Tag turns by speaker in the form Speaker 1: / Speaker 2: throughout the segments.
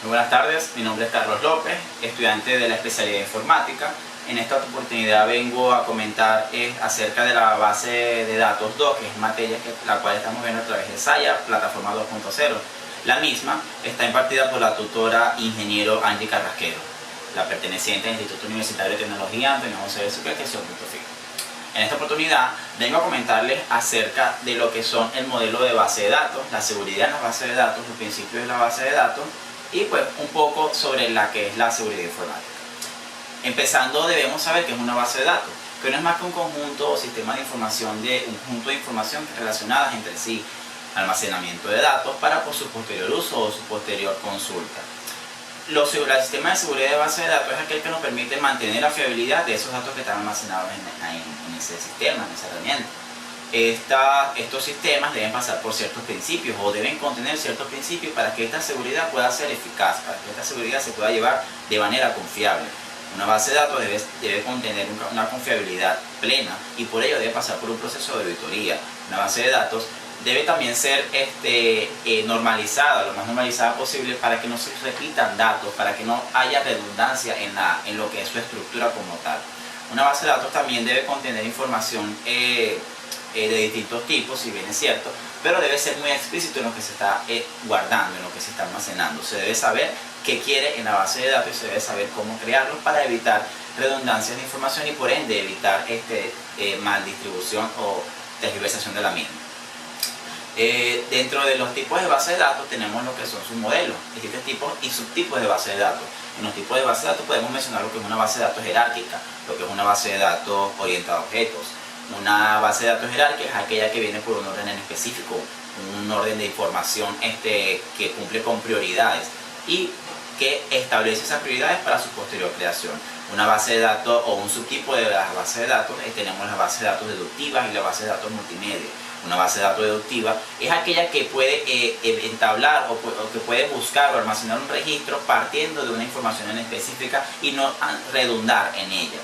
Speaker 1: Muy buenas tardes, mi nombre es Carlos López, estudiante de la especialidad de informática. En esta oportunidad vengo a comentar acerca de la base de datos 2, que es materia la cual estamos viendo a través de SAYA, plataforma 2.0. La misma está impartida por la tutora ingeniero Angie Carrasquero, la perteneciente al Instituto Universitario de Tecnología Antonio José de Sucre, En esta oportunidad vengo a comentarles acerca de lo que son el modelo de base de datos, la seguridad en la base de datos, los principios de la base de datos y pues un poco sobre la que es la seguridad informática. Empezando, debemos saber que es una base de datos, que no es más que un conjunto o sistema de información un conjunto de información relacionadas entre sí, almacenamiento de datos para por su posterior uso o su posterior consulta. El sistema de seguridad de base de datos es aquel que nos permite mantener la fiabilidad de esos datos que están almacenados en ese sistema, en esa herramienta. Estos sistemas deben pasar por ciertos principios o deben contener ciertos principios para que esta seguridad pueda ser eficaz, para que esta seguridad se pueda llevar de manera confiable. Una base de datos debe contener una confiabilidad plena y por ello debe pasar por un proceso de auditoría. Una base de datos debe también ser normalizada, lo más normalizada posible para que no se repitan datos, para que no haya redundancia en lo que es su estructura como tal. Una base de datos también debe contener información de distintos tipos, si bien es cierto, pero debe ser muy explícito en lo que se está guardando, en lo que se está almacenando. Se debe saber qué quiere en la base de datos y se debe saber cómo crearlos para evitar redundancias de información y por ende evitar mal distribución o tergiversación de la misma. Dentro de los tipos de base de datos tenemos lo que son sus modelos, distintos tipos y subtipos de base de datos. En los tipos de base de datos podemos mencionar lo que es una base de datos jerárquica, lo que es una base de datos orientada a objetos. Una base de datos jerárquica es aquella que viene por un orden en específico, un orden de información que cumple con prioridades y que establece esas prioridades para su posterior creación. Una base de datos o un subtipo de las bases de datos tenemos las bases de datos deductivas y la base de datos multimedia. Una base de datos deductiva es aquella que puede entablar o que puede buscar o almacenar un registro partiendo de una información en específica y no redundar en ella.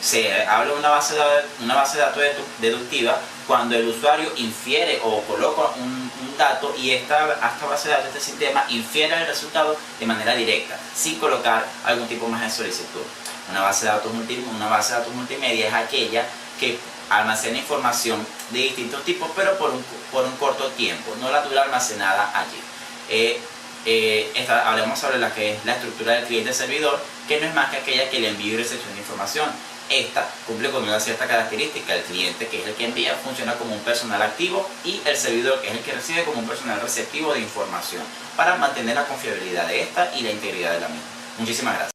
Speaker 1: Se habla de una base de datos deductiva cuando el usuario infiere o coloca un dato y esta base de datos, este sistema, infiere el resultado de manera directa, sin colocar algún tipo más de solicitud. Una base de datos multimedia es aquella que almacena información de distintos tipos, pero por un corto tiempo, no la dura almacenada allí. Hablemos sobre la que es la estructura del cliente-servidor, que no es más que aquella que le envía y recepción de información. Esta cumple con una cierta característica. El cliente, que es el que envía, funciona como un personal activo y el servidor, que es el que recibe, como un personal receptivo de información para mantener la confiabilidad de esta y la integridad de la misma. Muchísimas gracias.